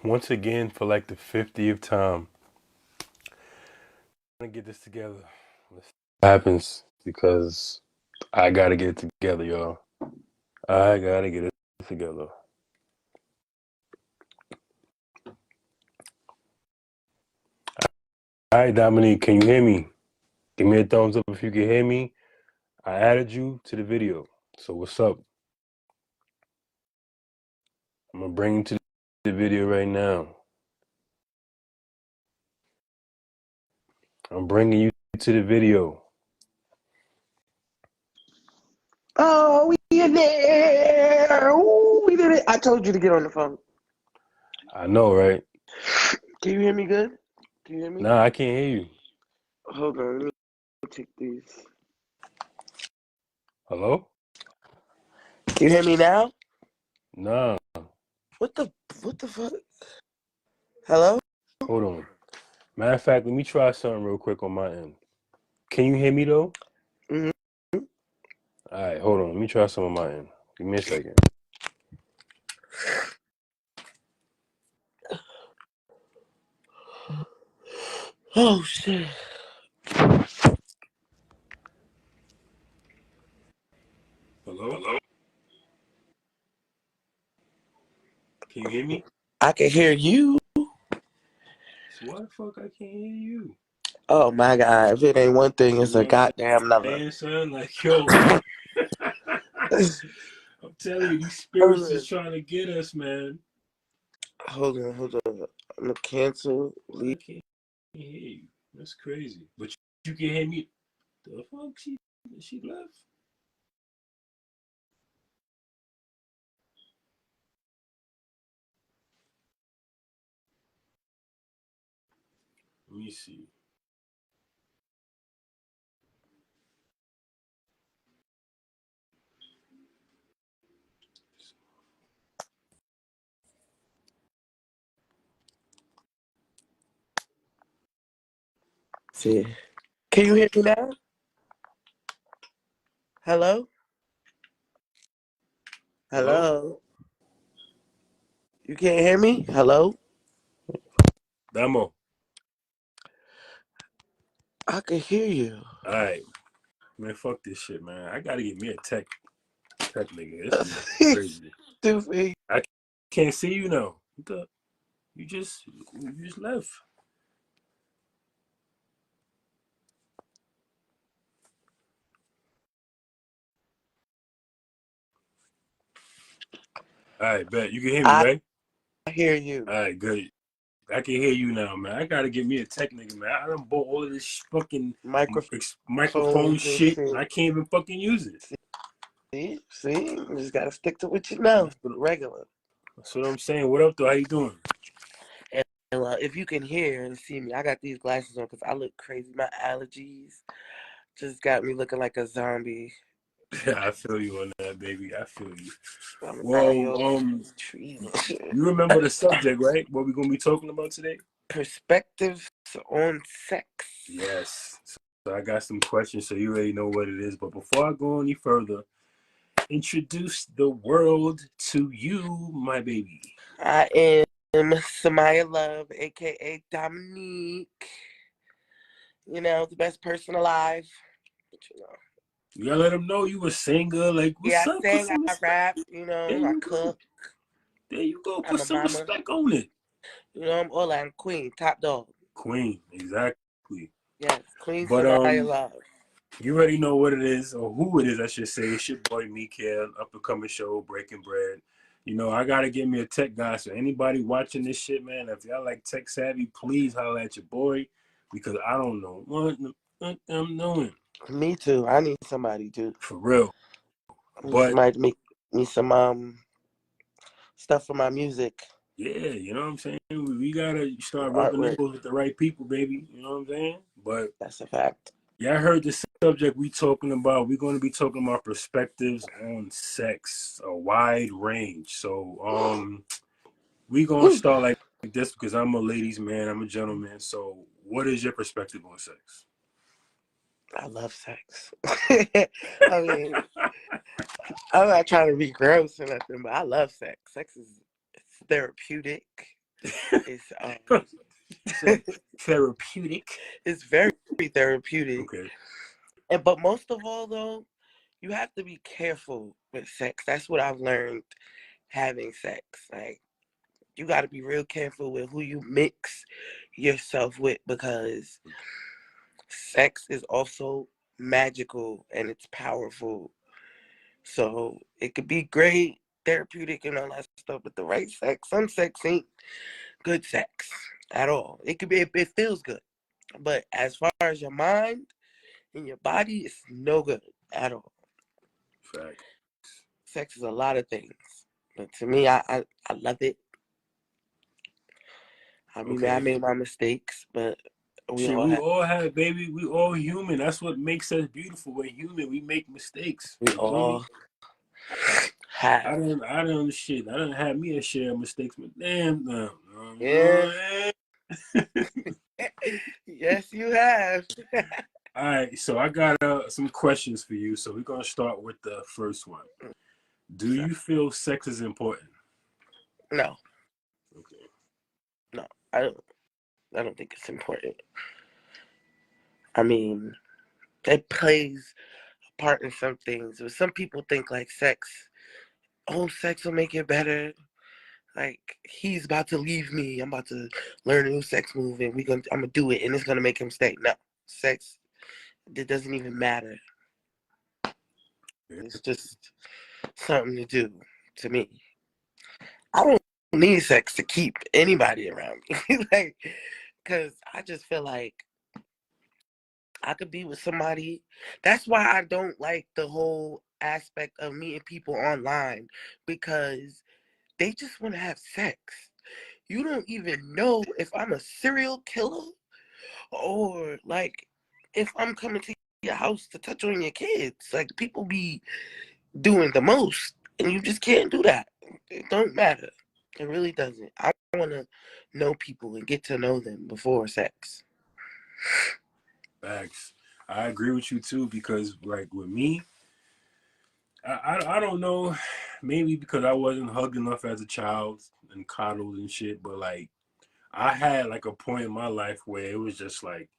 Once again, for like the 50th time, I'm gonna get this together. Let's see what happens because I gotta get it together, y'all. I gotta get it together. All right, Dominique, can you hear me? Give me a thumbs up if you can hear me. I added you to the video. So what's up? I'm gonna bring you to the video right now. I'm bringing you to the video. Oh, we in there. Ooh, we did it. I told you to get on the phone. I know, right? Can you hear me good? Can you hear me? Nah, I can't hear you. Hold on. Let me take these. Hello? Can you hear me now? Nah. What the fuck? Hello? Hold on. Matter of fact, let me try something real quick on my end. Can you hear me though? Mm-hmm. All right, hold on. Let me try some on my end. Give me a second. Oh, shit. Hello? Can you hear me? I can hear you. So why the fuck I can't hear you? Oh, my God. If it ain't one thing, You it's a know what goddamn I'm another. saying, son? Like, yo. I'm telling you, these spirits is trying to get us, man. Hold on. I'm going to cancel. I can't hear you. That's crazy. But you can hear me. The fuck? She left? Let me see. See. Can you hear me now? Hello? Hello? You can't hear me? Hello? Damo. I can hear you. All right. Man, fuck this shit, man. I gotta get me a tech nigga. This is crazy. Stupid. I can't see you now. You just left. All right, bet. You can hear me, I right? hear you. All right, good. I can hear you now, man. I gotta get me a tech nigga, man. I done bought all of this fucking microphone Phones and shit, shit. and I can't even fucking use it. See? You just gotta stick to what you know. Regular. That's what I'm saying. What up, though? How you doing? And if you can hear and see me, I got these glasses on because I look crazy. My allergies just got me looking like a zombie. Yeah, I feel you on that, baby. I feel you. I'm Well, trees you and shit. remember the subject, right? What we gonna be talking about today? Perspectives on sex. Yes. So I got some questions, so you already know what it is. But before I go any further, introduce the world to you, my baby. I am Samaya Love, aka Dominique. You know, the best person alive. But you know. You gotta let them know you a singer. Like, what's Yeah, up? I Put sing, some I respect. rap, There I you go. cook. There you go. I'm Put a some mama. respect on it. I'm all I'm queen, top dog. Queen, exactly. Yes, Queen But Samaya Love. you already know what it is, or who it is, I should say. It's your boy Mikael, up and coming show, Breaking Bread. You know, I gotta get me a tech guy. So anybody watching this shit, man, if y'all like tech savvy, please holler at your boy because I don't know what I'm doing. Me too. I need somebody too. For real. I need But somebody to make me some stuff for my music. yeah, you know what I'm saying? We gotta start rubbing Artwork. elbows with the right people, baby. You know what I'm saying? But That's a fact. yeah, I heard the subject we talking about. We're going to be talking about perspectives on sex, a wide range. So, we gonna start like this because I'm a ladies' man. I'm a gentleman. So, what is your perspective on sex? I love sex. I mean, I'm not trying to be gross or nothing, but I love sex. Sex is it's therapeutic. It's Therapeutic. it's very therapeutic. Okay. But most of all though, you have to be careful with sex. That's what I've learned having sex. Like you got to be real careful with who you mix yourself with because sex is also magical and it's powerful. So it could be great, therapeutic, and all that stuff, but the right sex, some sex ain't good sex at all. It could be, it feels good, but as far as your mind and your body, it's no good at all. Fact. Sex is a lot of things, but to me, I love it. I mean, I Okay. made my mistakes, but we Shit, all we have. all have, baby. We all human. That's what makes us beautiful. We're human. We make mistakes. We You feel me? all have. I don't shit. I don't have me a share of mistakes, but damn, Yeah. no. Yes, you have. All right, so I got some questions for you. So we're gonna start with the first one. Do So, you feel sex is important? no, Okay. no, I don't. I don't think it's important. I mean, it plays a part in some things. But some people think like sex. Oh, sex will make it better. Like he's about to leave me. I'm about to learn a new sex move, and I'm gonna do it, and it's gonna make him stay. No, sex. It doesn't even matter. Yeah. It's just something to do to me. I don't need sex to keep anybody around me. Like, cause I just feel like I could be with somebody. That's why I don't like the whole aspect of meeting people online because they just want to have sex. You don't even know if I'm a serial killer or like if I'm coming to your house to touch on your kids. Like people be doing the most and you just can't do that. It don't matter. It really doesn't. I want to know people and get to know them before sex. Facts. I agree with you too because, like, with me, I don't know, maybe because I wasn't hugged enough as a child and coddled and shit, but like I had like a point in my life where it was just like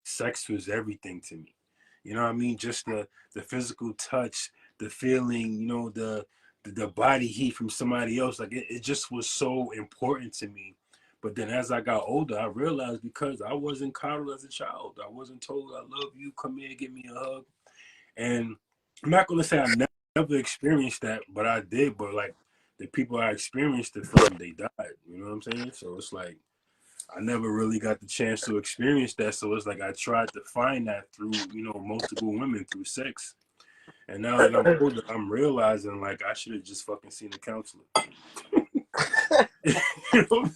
sex was everything to me. You know what I mean? Just the physical touch, the feeling, the body heat from somebody else. Like it just was so important to me. But then as I got older, I realized because I wasn't coddled as a child, I wasn't told I love you, come here, give me a hug. And I'm not gonna say I never experienced that, but I did. But like the people I experienced it from, they died. You know what I'm saying? So it's like I never really got the chance to experience that. So it's like I tried to find that through, multiple women through sex. And now that I'm older, I'm realizing like I should have just fucking seen a counselor. you know,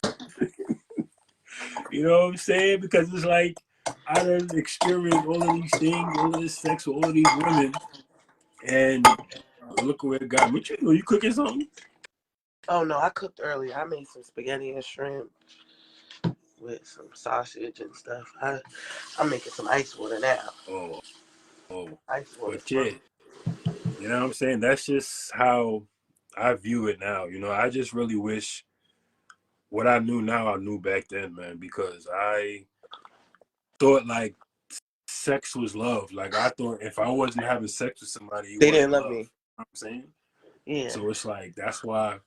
you know what I'm saying? Because it's like I done experienced all of these things, all of this sex with all of these women, and look where it got me. What you doing? You cooking something? Oh no, I cooked earlier. I made some spaghetti and shrimp with some sausage and stuff. I'm making some ice water now. Oh, oh, Ice water's but yeah, fun. you know what I'm saying? That's just how I view it now. I just really wish what I knew now I knew back then, man, because I thought like sex was love. Like I thought if I wasn't having sex with somebody, it They wasn't didn't love love. me. You know what I'm saying? Yeah. So it's like that's why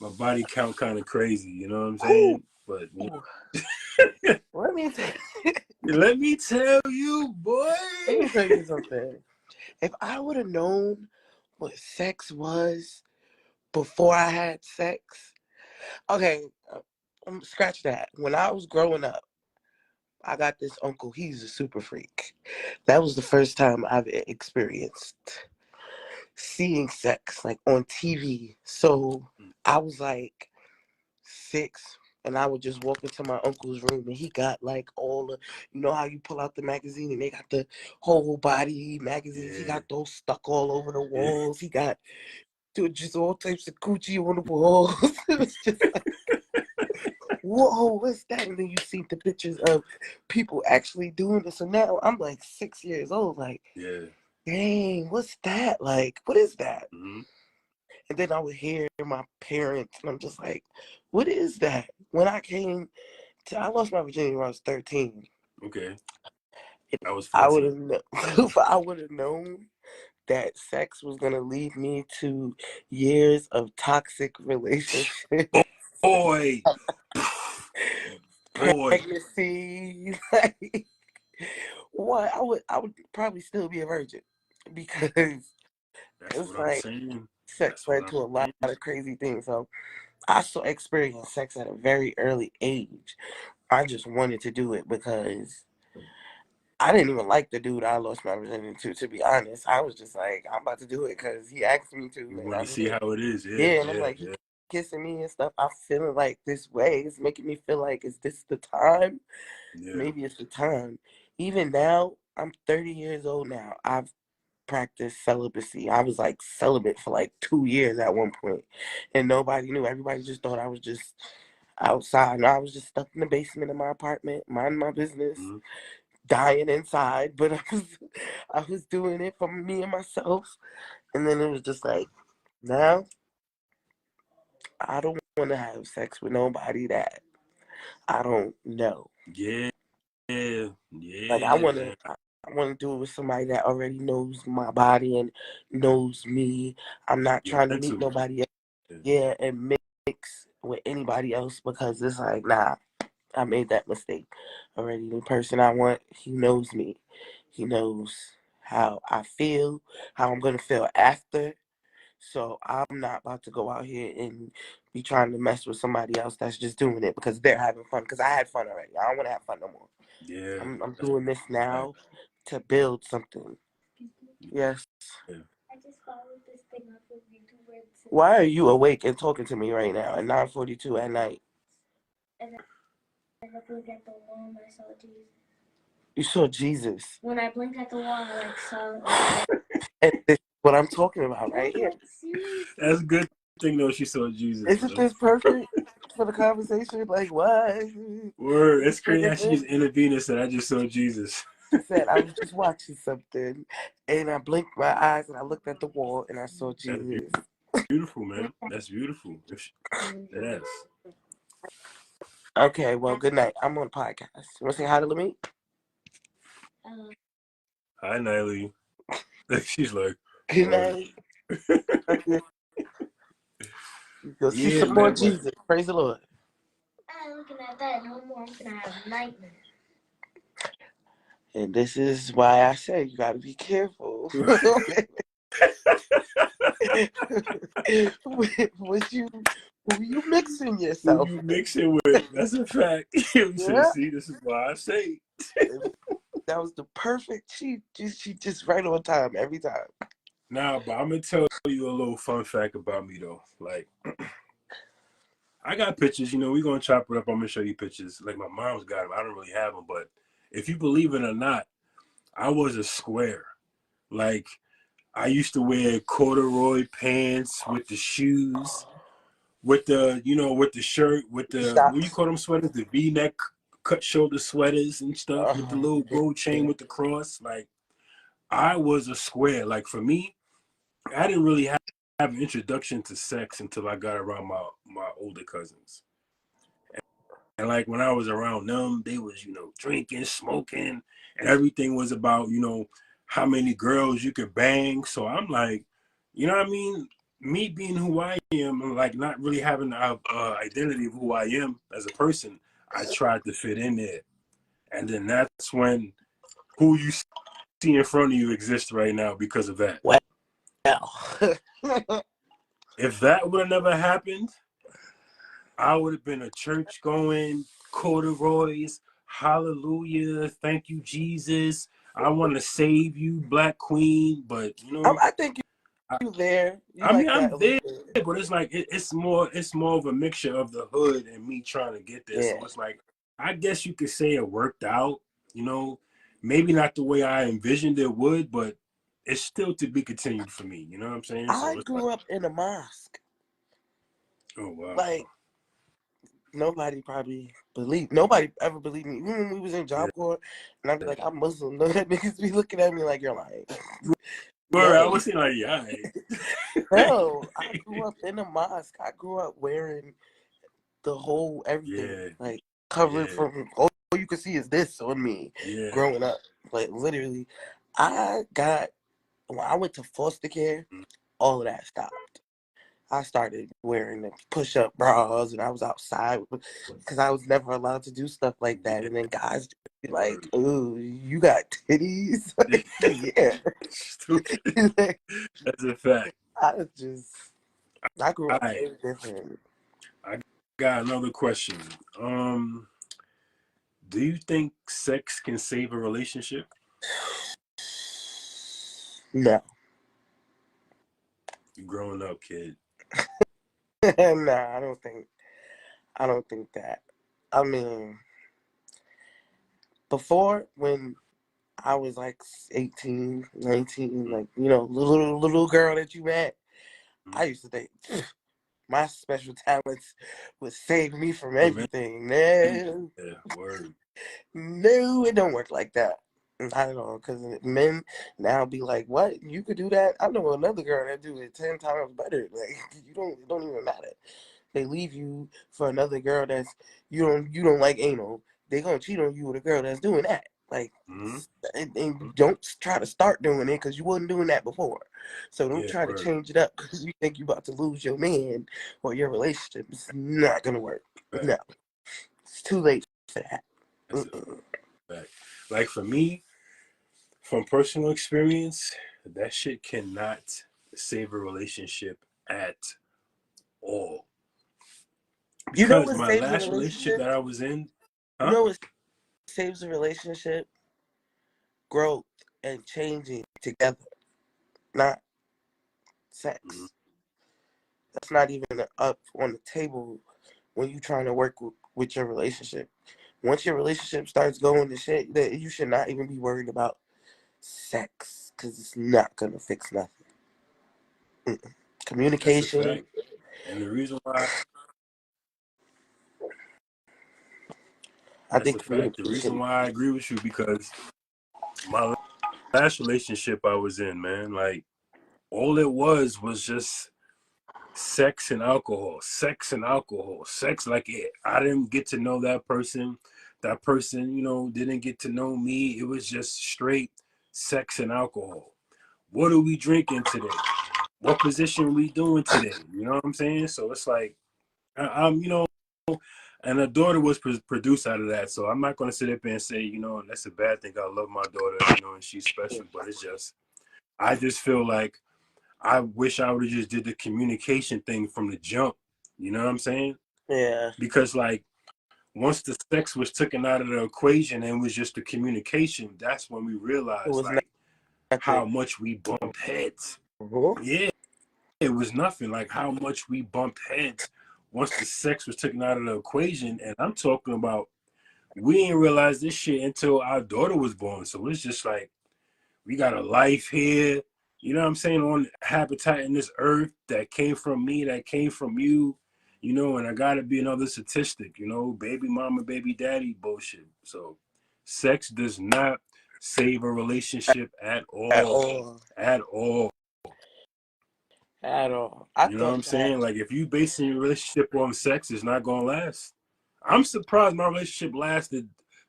my body count kind of crazy. You know what I'm Ooh. saying? But Let me tell let me tell you, boy. let me tell you something. If I would have known what sex was before I had sex, okay, scratch that. When I was growing up, I got this uncle. He's a super freak. That was the first time I've experienced seeing sex like on TV. So I was like 6, and I would just walk into my uncle's room, and he got like all the, you know how you pull out the magazine and they got the whole body magazines. He Yeah, got those stuck all over the yeah. walls. He got just all types of coochie on the walls. It was just like, whoa, what's that? And then you see the pictures of people actually doing this. So now I'm like 6 years old, like, Yeah. dang, what's that? Like, what is that? Mm-hmm. And then I would hear my parents, and I'm just like, what is that? When I lost my virginity when I was 13. Okay. I was I would 14. have I would have known that sex was gonna lead me to years of toxic relationships, Boy. Boy. pregnancy. Like, what? I would probably still be a virgin because That's it's what I'm like saying. sex That's what led I'm to a lot saying. of crazy things. So I still experienced sex at a very early age. I just wanted to do it because I didn't even like the dude I lost my virginity to be honest. I was just like, I'm about to do it because he asked me to, You and want I to did see it. how it is. Yeah, Yeah, and I'm yeah, like, he yeah. kissing me and stuff. I'm feeling like this way. It's making me feel like, is this the time? Yeah. Maybe it's the time. Even now, I'm 30 years old now. I've practiced celibacy. I was like celibate for like 2 years at one point, and nobody knew. Everybody just thought I was just outside. And I was just stuck in the basement of my apartment, minding my business, Mm-hmm. dying inside. But I was doing it for me and myself. And then it was just like, now I don't want to have sex with nobody that I don't know. Yeah, yeah, Like I yeah, want to, man. I want to do it with somebody that already knows my body and knows me. I'm not Your trying to meet mental. nobody else, Yeah. yeah, and mix with anybody else because it's like, nah, I made that mistake already. The person I want, he knows me. He knows how I feel, how I'm gonna feel after. So I'm not about to go out here and be trying to mess with somebody else that's just doing it because they're having fun. Because I had fun already. I don't want to have fun no more. Yeah, I'm that's doing this right. now to build something. Yes. Yeah. Why are you awake and talking to me right now at 9:42 at night? You saw Jesus. When I blinked at the wall, I saw. And this is what I'm talking about right here. That's a good thing though. She saw Jesus, Isn't bro. this perfect for the conversation? Like, what? Word. It's crazy how she just intervened and said, "I just saw Jesus." She said, I was just watching something, and I blinked my eyes, and I looked at the wall, and I saw That's Jesus. beautiful, man. That's beautiful. That is. Okay, well, good night. I'm on a podcast. You want to say hi to Lamie? Hi, Niley. She's like, Good word. night. Okay. You'll see Yeah, some more man. But Jesus. Praise the Lord. I'm looking at that no more. I'm gonna have nightmares. And this is why I say you gotta be careful. What you mixing who yourself you with? mixing with? That's a fact. You said, Yeah, see, this is why I say. that was the perfect. She just right on time every time. Nah, but I'm gonna tell you a little fun fact about me though. Like, I got pictures. We're gonna chop it up. I'm gonna show you pictures. Like my mom's got them. I don't really have them, but if you believe it or not, I was a square. Like I used to wear corduroy pants with the shoes, with with the shirt, with The the what you shots. call them sweaters, the V-neck cut shoulder sweaters and stuff, with the little gold chain Yeah. with the cross. Like I was a square. Like for me, I didn't really have an introduction to sex until I got around my older cousins. And like when I was around them, they was, drinking, smoking, and everything was about, how many girls you could bang. So I'm like, you know what I mean? Me being who I am, and like not really having an identity of who I am as a person, I tried to fit in there. And then that's when who you see in front of you exists right now because of that. Well. If that would have never happened, I would have been a church going, corduroys, hallelujah, thank you, Jesus. I want to save you, Black Queen. But I think I, you there. You I mean, like that I'm a little there, bit. but it's like it's more of a mixture of the hood and me trying to get there. Yeah. So it's like I guess you could say it worked out. Maybe not the way I envisioned it would, but it's still to be continued for me. You know what I'm saying? So I it's like, grew up in a mosque. oh wow, Like nobody ever believed me. Even when we was in yeah. Job Corps, and I'd be like, I'm Muslim. No, that niggas be looking at me like you're lying. Word, I No. was saying like, yeah, No, I grew up in a mosque. I grew up wearing the whole everything, Yeah, like covered yeah, from all you can see is this on me. yeah. Growing up, like literally, I got when I went to foster care, all of that stopped. I started wearing the push-up bras, and I was outside because I was never allowed to do stuff like that. Yeah, And then guys be like, word. "Oh, you got titties?" Like, yeah. Stupid. Like, That's a fact. I was just, I grew All up right, very different. I got another question. Um, do you think sex can save a relationship? No, You growing up, kid. nah, I don't think that. I mean, before when I was like 18, 19, like, little girl that you met, Mm-hmm. I used to think my special talents would save me from Prevent. everything. No, Yeah, word. no, it don't work like that. Not at all. Because men now be like, "What? You could do that?" I know another girl that do it 10 times better. Like it don't even matter. They leave you for another girl that's you don't like anal. They gonna cheat on you with a girl that's doing that. Like, Mm-hmm. and don't try to start doing it because you wasn't doing that before. So don't Yeah, try to word. change it up because you think you about to lose your man or your relationship. It's not gonna work. Fact. No, it's too late for that. That's a Mm-mm. fact. Like for me, from personal experience, that shit cannot save a relationship at all. You know Because what my saves a last relationship relationship? that I was in, You huh? know what saves a relationship? Growth and changing together, not Mm-hmm. sex. That's not even up on the table when you're trying to work with your relationship. Once your relationship starts going to shit, that you should not even be worried about sex because it's not gonna fix nothing. Mm-mm. That's a Communication. fact. And the reason why, I that's think a fact. The reason communication. why I agree with you because my last relationship I was in, man, like all it was just sex and alcohol, sex and alcohol, sex. Like it, I didn't get to know that person. That person, didn't get to know me. It was just straight sex and alcohol. What are we drinking today? What position we doing today? You know what I'm saying? So it's like, I'm, and a daughter was produced out of that. So I'm not going to sit up and say, that's a bad thing. I love my daughter, and she's special. But it's just, I just feel like I wish I would have just did the communication thing from the jump. You know what I'm saying? Yeah, Because like once the sex was taken out of the equation and it was just the communication, that's when we it realized was like how nothing. much we bumped heads. Mhm. Yeah, it was nothing. Like how much we bumped heads once the sex was taken out of the equation. And I'm talking about we didn't realize this shit until our daughter was born. So it's just like we got a life here, you know what I'm saying, on habitat in this earth that came from me, that came from you, and I gotta be another statistic, baby mama, baby daddy bullshit. So sex does not save a relationship at At all. all. At all. At all. I You know what thought I'm that. saying? Like if you basing your relationship on sex, it's not gonna last. I'm surprised my relationship lasted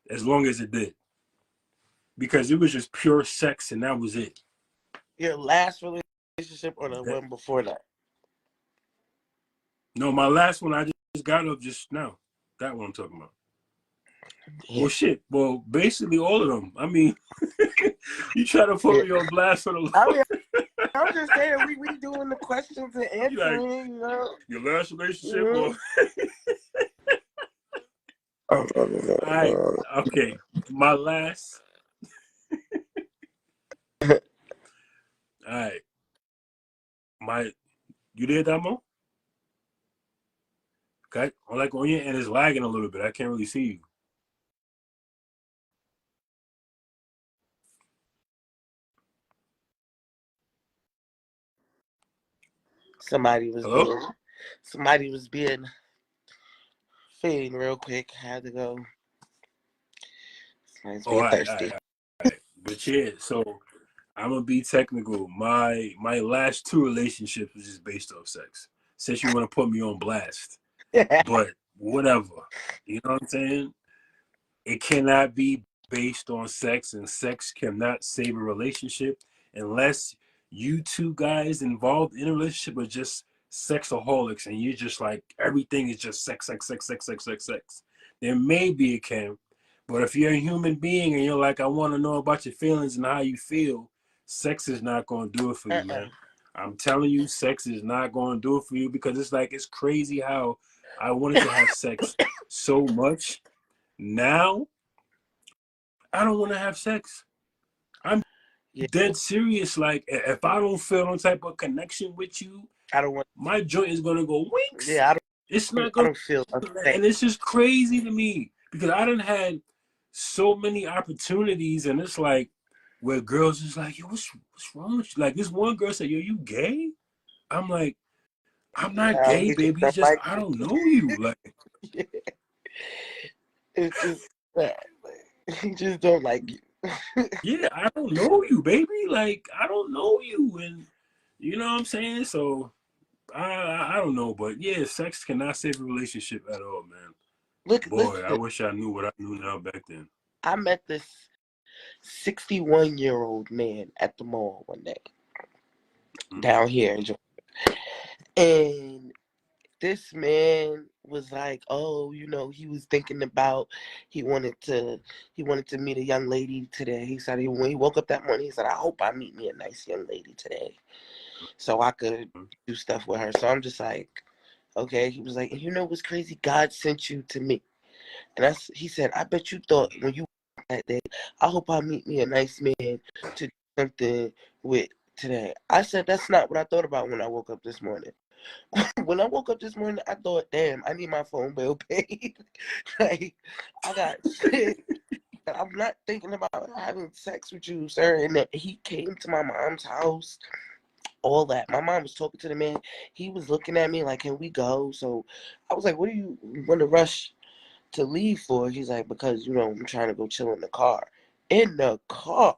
as long as it did. Because it was just pure sex and that was it. Your last relationship or the That, one before that? No, my last one I just got up just now. That one I'm talking about. Yeah. Well, shit. Well, basically all of them. I mean, you try to put Yeah. me on blast for the I Lord. mean, I'm just saying we doing the questions and You like answering, your last relationship or Mhm. Oh, no, no, no, all right, no. okay. My last all right. My you there, Damo? Okay. I'm like on your end it's lagging a little bit. I can't really see you. Somebody was Hello? being somebody was being feeding real quick. Had to go. Somebody's Oh, all being right, all thirsty. right, all right. But yeah, so I'm gonna be technical. My last two relationships was just based off sex. Since you want to put me on blast, but whatever. You know what I'm saying? It cannot be based on sex, and sex cannot save a relationship unless you two guys involved in a relationship are just sexaholics and you're just like everything is just sex, sex, sex, sex, sex, sex, sex. There may be a can, but if you're a human being and you're like, I want to know about your feelings and how you feel, sex is not going to do it for you, Uh-uh. man. I'm telling you, sex is not going to do it for you because it's like it's crazy how I wanted to have sex so much. Now I don't want to have sex. I'm Yeah, dead serious. Like if I don't feel no type of connection with you, I don't want. my joint is gonna go winks. Yeah, It's not I gonna, don't feel unsafe. and it's just crazy to me because I done had so many opportunities, and it's like where girls is like, yo, what's wrong with you? Like this one girl said, yo, you gay? I'm like, I'm not Nah, gay, we just baby. It's don't just like I you. don't know you. Like, It's just that he just don't like you. yeah, I don't know you, baby. Like I don't know you, and you know what I'm saying. So I don't know, but yeah, sex cannot save a relationship at all, man. Boy, I Listen. wish I knew what I knew now back then. I met this 61-year-old man at the mall one day Mm-hmm. down here in Georgia, and this man was like, oh, he was thinking about he wanted to meet a young lady today. He said when he woke up that morning, he said, I hope I meet me a nice young lady today, so I could do stuff with her. So I'm just like, okay. He was like, and what's crazy? God sent you to me. And he said, I bet you thought when you that day, I hope I meet me a nice man to do something with today. I said, that's not what I thought about when I woke up this morning. When I woke up this morning, I thought, damn, I need my phone bill paid. Like, I got shit. I'm not thinking about having sex with you, sir. And then he came to my mom's house, all that. My mom was talking to the man. He was looking at me like, can we go? So I was like, what do you want to rush to leave for? He's like, because I'm trying to go chill in the car. In the car.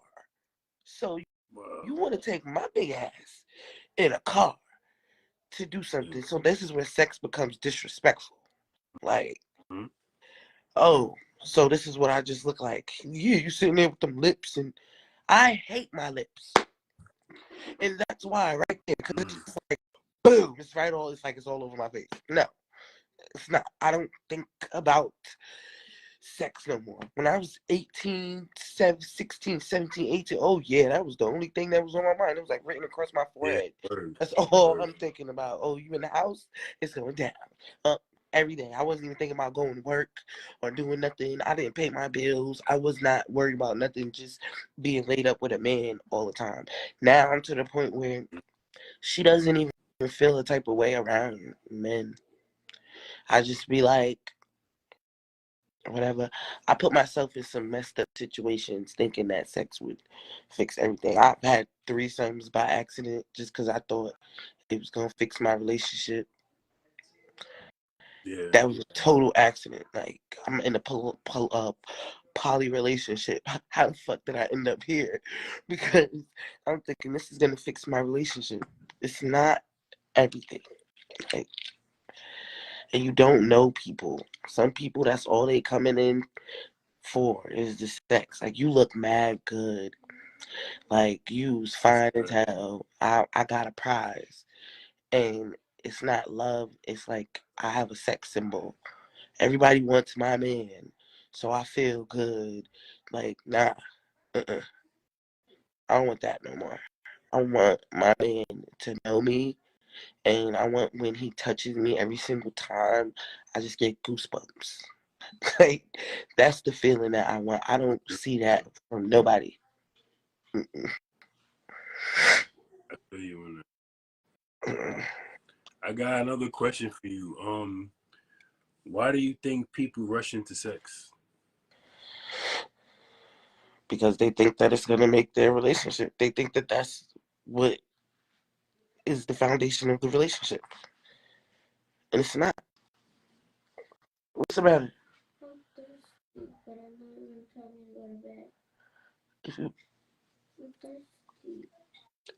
So Wow. you want to take my big ass in a car to do Yeah. something? So this is where sex becomes disrespectful. Like, Mm-hmm. oh, so this is what I just look like. Yeah, you sitting there with them lips, and I hate my lips, and that's why right there, because it's just like boom, it's all over my face. No, it's not. I don't think about sex no more. When I was 18, 16, 17, 18, oh yeah, that was the only thing that was on my mind. It was like written across my Yeah. forehead. Word. That's all Word. I'm thinking about. Oh, you in the house? It's going down. Every day. I wasn't even thinking about going to work or doing nothing. I didn't pay my bills. I was not worried about nothing, just being laid up with a man all the time. Now I'm to the point where she doesn't even feel a type of way around men. I just be like, whatever. I put myself in some messed up situations thinking that sex would fix everything. I've had threesomes by accident just because I thought it was going to fix my relationship. Yeah. That was a total accident. Like, I'm in a poly relationship. How the fuck did I end up here? Because I'm thinking this is going to fix my relationship. It's not everything. Like, and you don't know people. Some people, that's all they coming in for is the sex. Like, you look mad good. Like, you was That's fine as right. hell. I got a prize. And it's not love. It's like I have a sex symbol. Everybody wants my man. So I feel good. Like, nah. Uh-uh. I don't want that no more. I want my man to know me. And I want when he touches me every single time, I just get goosebumps. Like, that's the feeling that I want. I don't see that from nobody. Mm-mm. I feel you on that. Mm-mm. I got another question for you. Why do you think people rush into sex? Because they think that it's going to make their relationship. They think that that's what is the foundation of the relationship. And it's not. What's the matter? If you,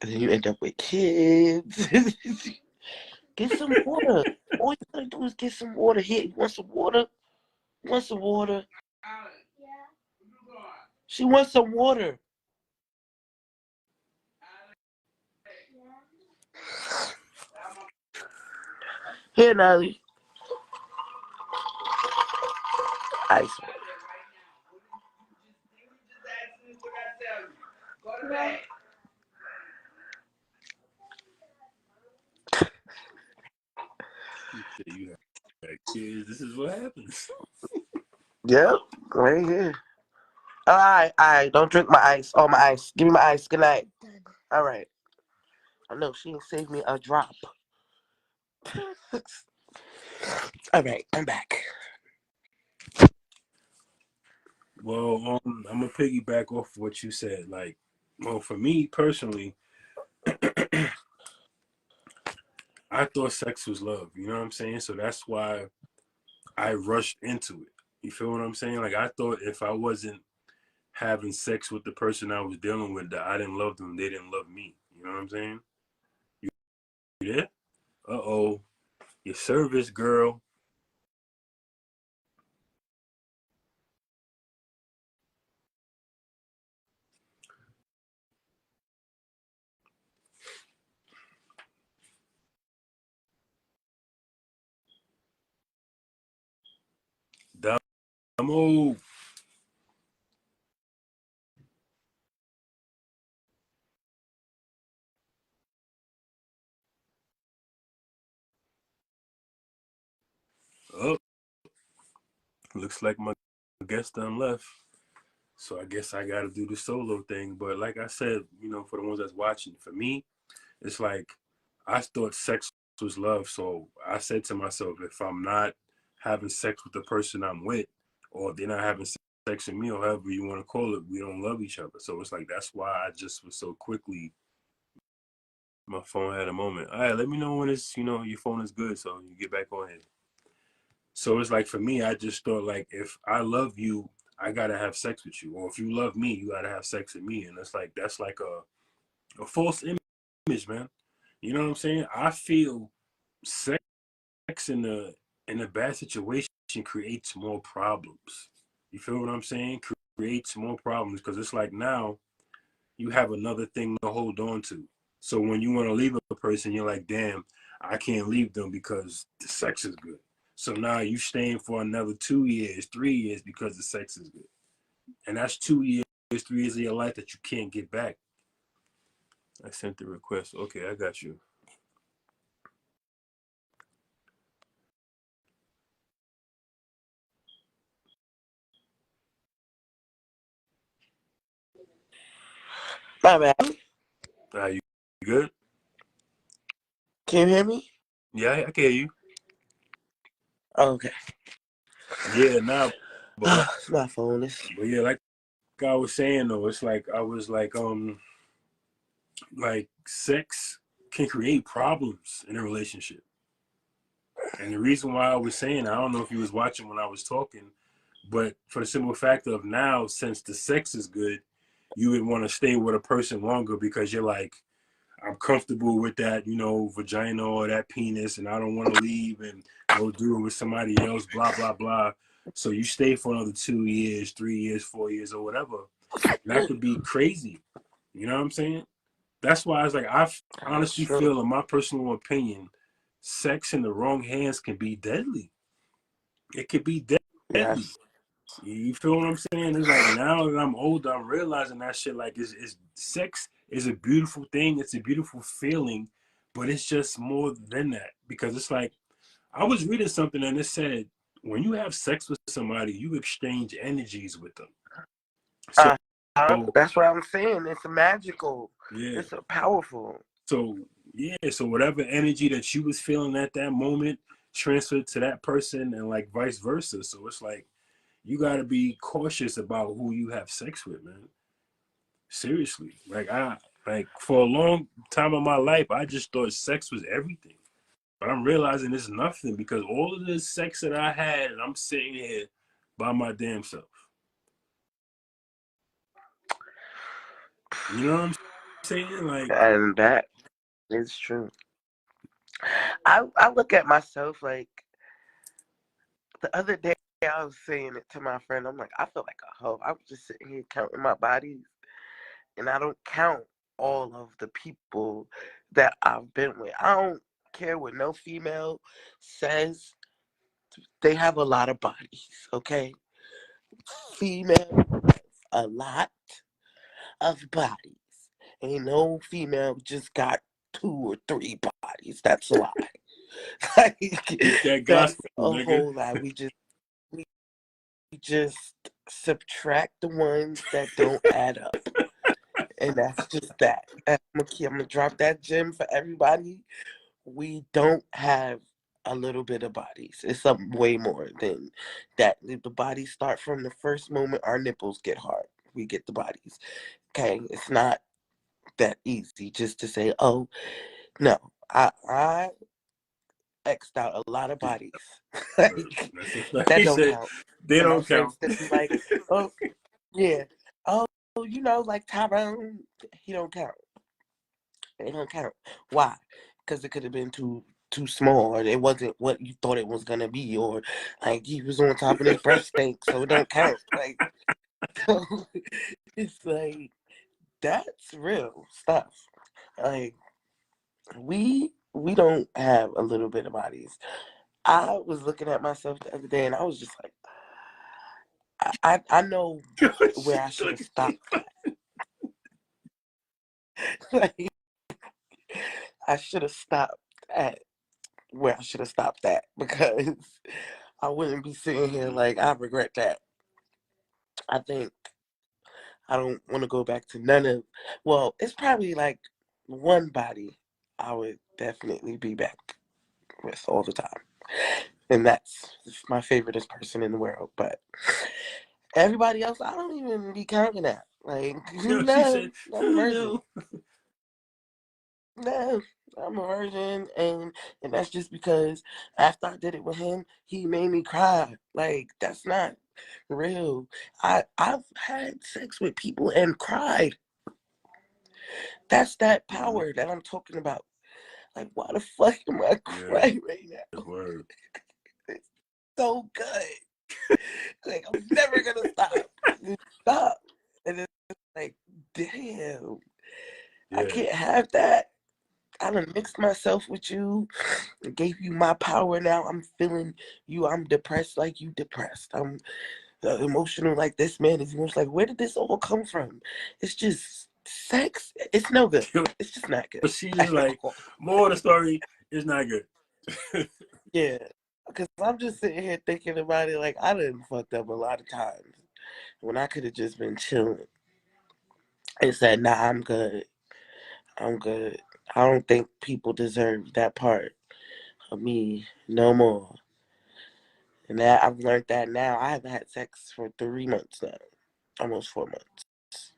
and then you end up with kids. Get some water. All you gotta do is get some water. Here, you want some water? You want some water? She wants some water. Here, Natalie. Ice. You say you have kids. This is what happens. Yep, right here. All right. Don't drink my ice. Oh, my ice. Give me my ice. Good night. All right. I know she ain't saved me a drop. All right, I'm back. Well, I'm gonna piggyback off of what you said. Like, well, for me personally, I thought sex was love. You know what I'm saying? So that's why I rushed into it. You feel what I'm saying? Like, I thought if I wasn't having sex with the person I was dealing with, that I didn't love them, they didn't love me. You know what I'm saying? You there? Uh-oh. Your service, girl. Damo. Oh, looks like my guest done left. So I guess I gotta do the solo thing. But like I said, for the ones that's watching, for me, it's like I thought sex was love. So I said to myself, if I'm not having sex with the person I'm with, or they're not having sex with me, or however you want to call it, we don't love each other. So it's like that's why I just was so quickly. My phone had a moment. All right, let me know when your phone is good, so you get back on here. So it's like for me, I just thought like if I love you, I gotta have sex with you, or if you love me, you gotta have sex with me, and it's like that's like a false image, man. You know what I'm saying? I feel sex in a bad situation creates more problems. You feel what I'm saying? Creates more problems because it's like now you have another thing to hold on to. So when you want to leave a person, you're like, damn, I can't leave them because the sex is good. So now you staying for another 2 years, 3 years because the sex is good. And that's 2 years, 3 years of your life that you can't get back. I sent the request. Okay, I got you. My bad. You good? Can you hear me? Yeah, I can hear you. Okay. Yeah, nah, but My phone is. but yeah, like I was saying though, it's like I was like sex can create problems in a relationship. And the reason why I was saying, I don't know if you was watching when I was talking, but for the simple fact of now, since the sex is good, you would want to stay with a person longer because you're like, I'm comfortable with that, vagina or that penis, and I don't want to leave and go do it with somebody else, blah, blah, blah. So you stay for another 2 years, 3 years, 4 years, or whatever. And that could be crazy. You know what I'm saying? That's why I was like, I That's honestly true. feel, in my personal opinion, sex in the wrong hands can be deadly. It could be deadly. Yes. You feel what I'm saying? It's like now that I'm older, I'm realizing that shit. Like, is sex is a beautiful thing. It's a beautiful feeling, but it's just more than that because it's like I was reading something and it said when you have sex with somebody, you exchange energies with them. So Uh, that's what I'm saying. It's magical. yeah, It's powerful. so yeah, so whatever energy that you was feeling at that moment transferred to that person, and like vice versa. So it's like you got to be cautious about who you have sex with, man. Seriously, like for a long time of my life, I just thought sex was everything. But I'm realizing it's nothing because all of this sex that I had, and I'm sitting here by my damn self. You know what I'm saying? Like, And that is true. I look at myself like the other day I was saying it to my friend. I'm like, I feel like a hoe. I was just sitting here counting my bodies, and I don't count all of the people that I've been with. I don't care what no female says. They have a lot of bodies, okay? Female have a lot of bodies. Ain't no female just got 2 or 3 bodies. That's a lie. Like, eat that that's gospel, a nigga. whole lie. We just subtract the ones that don't add up. And that's just that. I'm gonna drop that gem for everybody. We don't have a little bit of bodies. It's something way more than that. The bodies start from the first moment our nipples get hard. We get the bodies. Okay, it's not that easy just to say, oh no, I X'd out a lot of bodies. Like, That's a fact. that He don't said count. they And my don't count. friends still be like, oh yeah, oh like Tyrone, he don't count. They don't count. Why? Because it could have been too small, or it wasn't what you thought it was gonna be, or like he was on top and his breast stank, so it don't count. Like, so it's like that's real stuff. Like, we don't have a little bit of bodies. I was looking at myself the other day, and I was just like, I know where I should have stopped. Like, I should have stopped at where I should have stopped at, because I wouldn't be sitting here like I regret that. I think I don't want to go back to none of. Well, it's probably like one body I would definitely be back with all the time, and that's my favoriteest person in the world. But everybody else, I don't even be counting that. Like, She said, no, I'm a virgin. no. No, I'm a virgin, and that's just because after I did it with him, he made me cry. Like, that's not real. I've had sex with people and cried. That's that Mhm. power that I'm talking about. Like, why the fuck am I Yeah, crying right now? word. It's so good. Like, I'm never gonna stop. Stop. And it's like, damn, I Yeah. can't have that. I done mixed myself with you, gave you my power. Now I'm feeling you. I'm depressed like you depressed. I'm emotional like this man is emotional. Like, where did this all come from? It's just sex. It's no good. It's just not good But she just at like, all. more of the story is not good. Yeah, because I'm just sitting here thinking about it. Like, I done fucked up a lot of times when I could have just been chilling and said, "Nah, I'm good. I'm good." I don't think people deserve that part of me no more. And that I've learned that now. I haven't had sex for 3 months now, almost 4 months.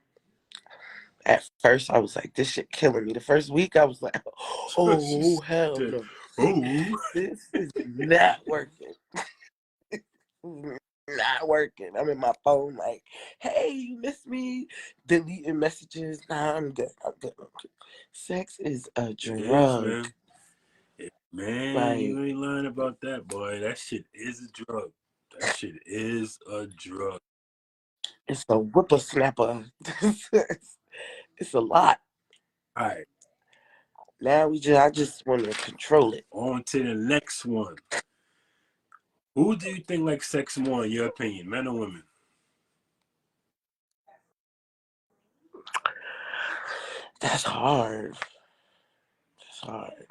At first, I was like, "This shit killing me." The first week, I was like, She "Oh hell said, no, oh. this is not working. Not working." I'm in my phone like, "Hey, you miss me?" Deleting messages. Nah, I'm good. I'm good. I'm good. Sex is a It is, drug. man. Man, you Like, ain't lying about that, boy. That shit is a drug. That shit is a drug. it's a whippersnapper. It's a lot. All right, Now I just want to control it. on to the next one. Who do you think likes sex more, in your opinion, men or women? That's hard. That's hard.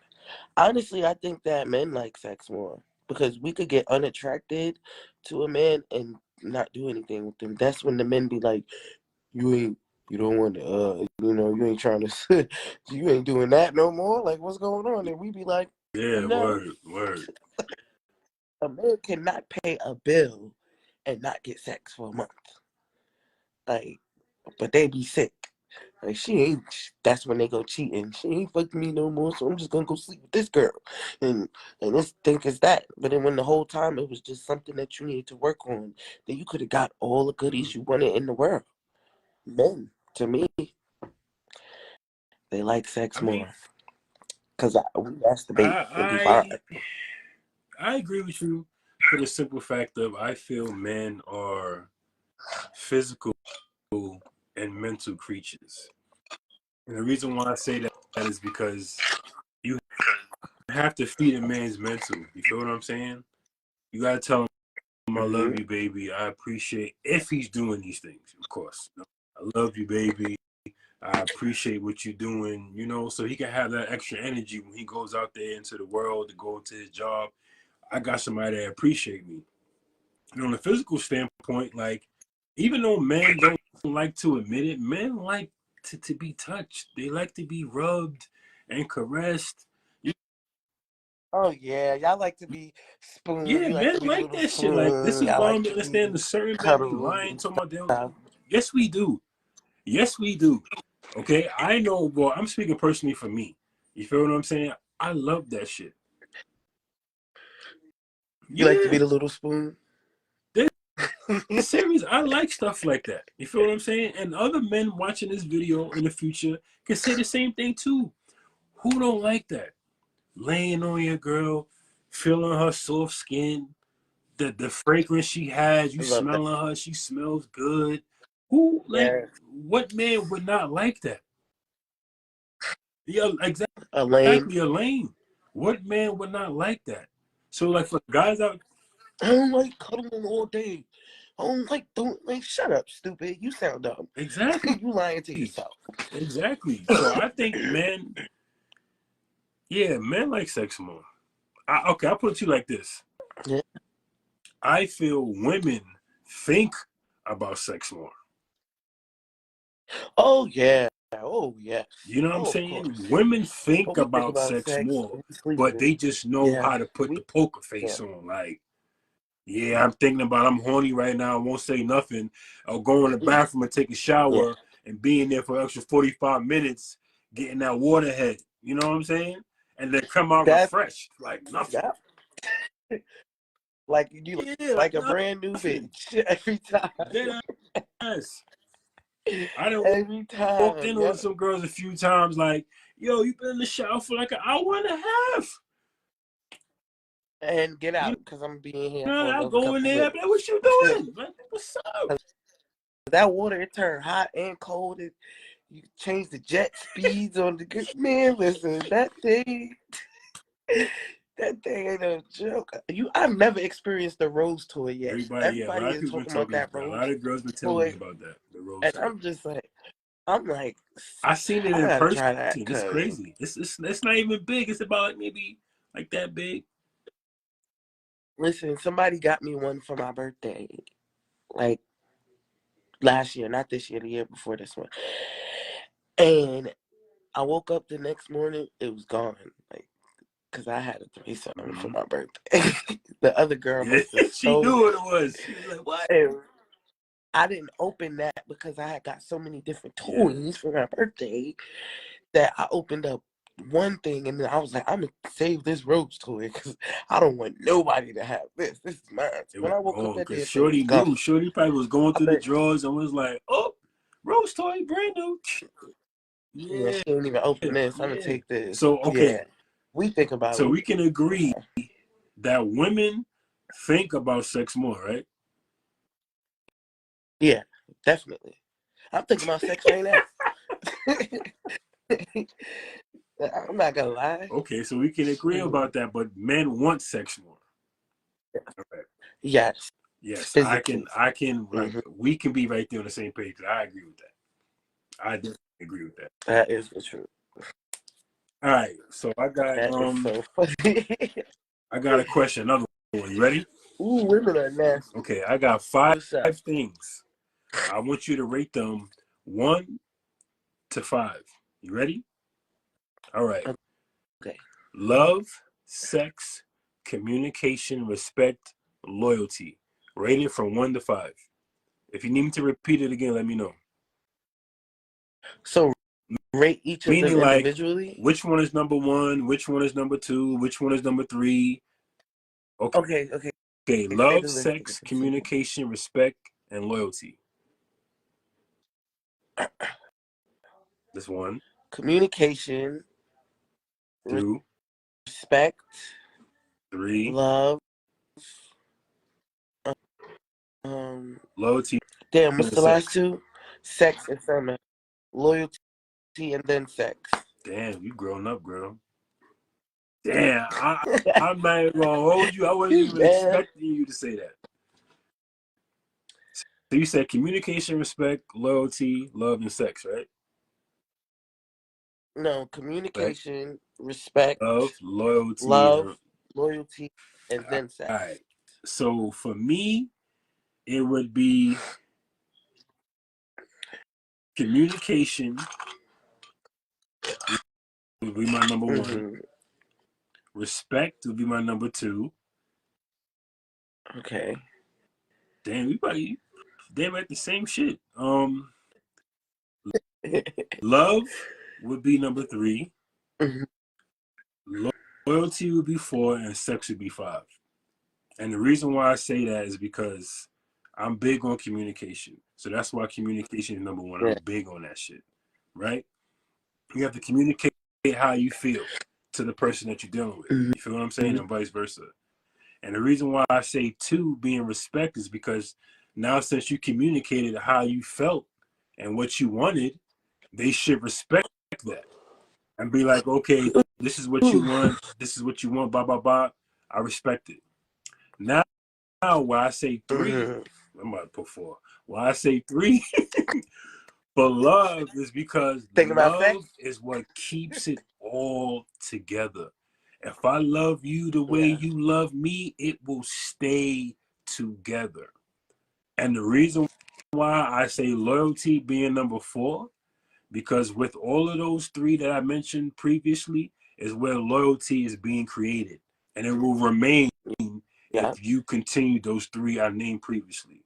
Honestly, I think that men like sex more because we could get unattracted to a man and not do anything with them. That's when the men be like, "You ain't, you don't want to, you ain't trying to, you ain't doing that no more. Like, what's going on?" And we be like, Yeah, "No, word, word. a man cannot pay a bill and not get sex for a month. Like, but they be sick. Like, she ain't. That's when they go cheating. She ain't fucking me no more, so I'm just gonna go sleep with this girl, and this think it's that. But then when the whole time it was just something that you needed to work on, then you could have got all the Mhm. goodies you wanted in the world. Men, to me, they like sex I mean, more. Because that's debate. It'd be fine. I agree with you for the simple fact of I feel men are physical and mental creatures. And the reason why I say that is because you have to feed a man's mental. You feel what I'm saying? You gotta tell him I love Mm-hmm. you, baby. I appreciate if he's doing these things, of course. I love you, baby. I appreciate what you're doing, so he can have that extra energy when he goes out there into the world to go into his job. I got somebody that appreciate me. And on a physical standpoint, like, even though men don't like to admit it, men like to be touched. They like to be rubbed and caressed. Oh yeah, y'all like to be spooned. Yeah, You like men to be the like little that shit. Like, this spoon. is Y'all why I'm like to understanding the be certain men be cuddled lying and to my damn. stuff. Yes, we do. Yes, we do. Okay, I know. Well, I'm speaking personally for me. You feel what I'm saying? I love that shit. You like to be Yeah, the little spoon. it's serious. I like stuff like that. You feel what I'm saying? And other men watching this video in the future can say the same thing too. Who don't like that? Laying on your girl, feeling her soft skin, the fragrance she has, you I love that. smelling her, she smells good. Who, like, Yeah, what man would not like that? Yeah, a lame. exactly, a lane. What man would not like that? So, like, for guys out, I don't like cuddling all day. Don't shut up, stupid. You sound dumb. exactly, You lying to yourself. exactly. So I think men, yeah, men like sex more. Okay, I'll put it to you like this. Yeah. I feel women think about sex more. Oh yeah. Oh yes. You know what I'm Oh of saying? course. Women But think we think about about sex sex more, and we sleep but with it. they just know Yeah. how to put the We poker yeah. face on. Like, yeah, I'm thinking about I'm horny right now. I won't say nothing. I'll go in the bathroom and take a Yeah. shower and be in there for an extra 45 minutes getting that water head. You know what I'm saying? And then come out That refreshed like nothing. yeah. Like you Yeah, like like a brand new nothing. bitch every time. Dead ass. I done Every walked time. in on Yeah. some girls a few times like, yo, you been in the shower for like an hour and a half. And get You out because I'm being here know, for I'll another go in couple there. Like, minutes. what you doing? Like, what's up? That water it turned hot and cold. You change the jet speeds on the good man. Listen, that thing ain't a joke. I've never experienced the rose toy yet. Everybody, yeah, a lot Everybody of is people been talking about talking. that A lot rose of girls been telling me toy, about that, the rose and toy. I'm like, I seen it I in gotta person. try that It's because crazy. It's not even big. It's about like maybe like that big. listen, somebody got me one for my birthday, like last year, not this year, the year before this one, and I woke up the next morning, it was gone, like. Because I had a threesome for Mm-hmm. my birthday. The other girl Yeah, must have she stole knew it. what it was. She was like, "What?" And I didn't open that because I had got so many different Yeah, toys for my birthday that I opened up one thing and then I was like, I'm going to save this rose toy because I don't want nobody to have this. This is mine. it When was I woke up gone that day, because it was Shorty gone. knew. Shorty probably was going I through the bet, drawers and was like, "Oh, rose toy, brand new." yeah, Yeah, she didn't even open this. I'm going to yeah. take this. So okay, Yeah. We think about so it. we can agree Yeah. that women think about sex more, right? Yeah, definitely. I'm thinking about sex right now. I'm not going to lie. Okay, so we can agree Shoot. about that, but men want sex more. Okay. Yes, Yes, physically. like, Hmm. we can be right there on the same page. I agree with that. I definitely agree with that. That is the truth. All right, so That is so funny. I got a question, another one. You ready? Ooh, women are nasty. Okay, I got five What's up? things. I want you to rate them 1 to 5. You ready? All right. Okay. Love, sex, communication, respect, loyalty. Rate it from 1 to 5. If you need me to repeat it again, let me know. So rate each of them Meaning, like, individually? which one is number one, which one is number two, which one is number three. Okay. Okay, okay. Okay. Say Love, the list sex, again. communication, respect, and loyalty. That's one. communication, 2, respect, 3, love, um, loyalty, damn, what's and the last sex. two? Sex and summer. Loyalty and then sex. Damn, you grown up, girl. Damn, I'm not even gonna hold you. I wasn't even Man, expecting you to say that. So you said communication, respect, loyalty, love, and sex, right? no, Respect, communication, respect, love, loyalty, love, and loyalty, and then all sex. right. So for me, it would be communication would be my number one. Mm-hmm. Respect would be my number two. Okay. Damn, we probably damn at the same shit. Love would be number three. Mm-hmm. Loyalty would be four, and sex would be five. And the reason why I say that is because I'm big on communication. So that's why communication is number one. I'm Yeah. big on that shit, right? You have to communicate how you feel to the person that you're dealing with. You feel what I'm saying? Mm-hmm. And vice versa. And the reason why I say two being respect is because now since you communicated how you felt and what you wanted, they should respect that and be like, okay, this is what you want. This is what you want. Blah, blah, blah. I respect it. Now, why I say three, Mm-hmm. I'm about to put four. Why I say three for love is because Think about sex? love is what keeps it all together. If I love you the way Yeah. you love me, it will stay together. And the reason why I say loyalty being number four, because with all of those three that I mentioned previously, is where loyalty is being created. And it will remain Yeah. if you continue those three I named previously.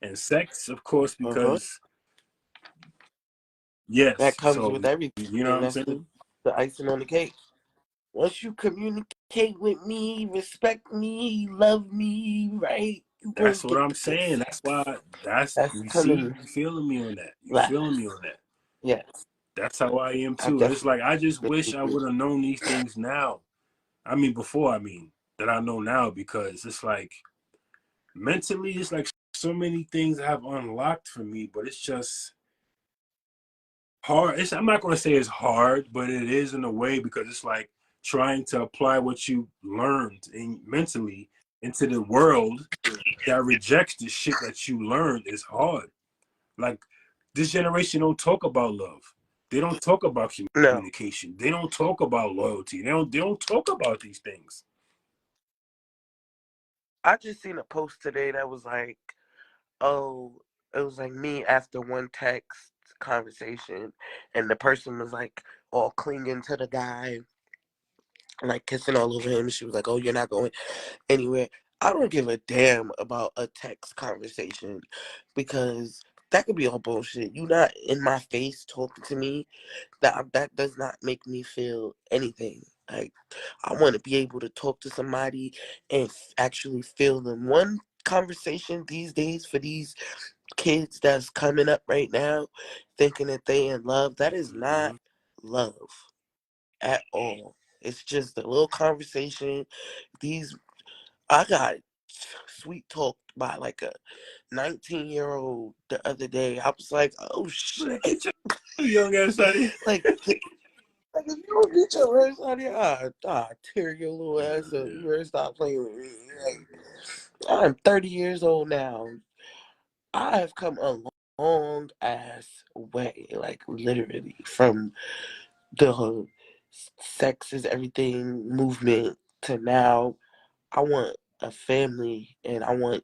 And sex, of course, Uh-huh. because That yes, comes so with everything. you know what I'm That's saying? the icing on the cake. Once you communicate with me, respect me, love me, right? You gonna That's what get I'm the good saying. That's sex. why that's That's you see, coming you feeling me on that. You feeling last. me on that. Yeah, That's how I am I too. It's definitely like I just wish I agree. would have known these things now. I mean before, I mean, that I know now because it's like mentally it's like so many things have unlocked for me, but it's just hard. I'm not gonna say it's hard, but it is in a way because it's like trying to apply what you learned in mentally into the world that rejects the shit that you learned is hard. Like this generation don't talk about love. They don't talk about No, communication. They don't talk about loyalty. They don't talk about these things. I just seen a post today that was like, oh, it was like me after one text conversation, and the person was like all clinging to the guy, like kissing all over him. She was like, "Oh, you're not going anywhere." I don't give a damn about a text conversation because that could be all bullshit. You not in my face talking to me. That does not make me feel anything. Like I want to be able to talk to somebody and actually feel them. One conversation these days for these kids that's coming up right now, thinking that they in love. That is not Mm-hmm. love at all. It's just a little conversation. These I got sweet talked by like a 19-year-old the other day. I was like, oh Man, shit. get your young ass out of here. like, like if you don't get your ass out here, I tear your little ass up. Yeah. You better stop playing with me. Like, I'm 30 years old now. I have come a long ass way, like literally, from the sex is everything movement to now. I want a family and I want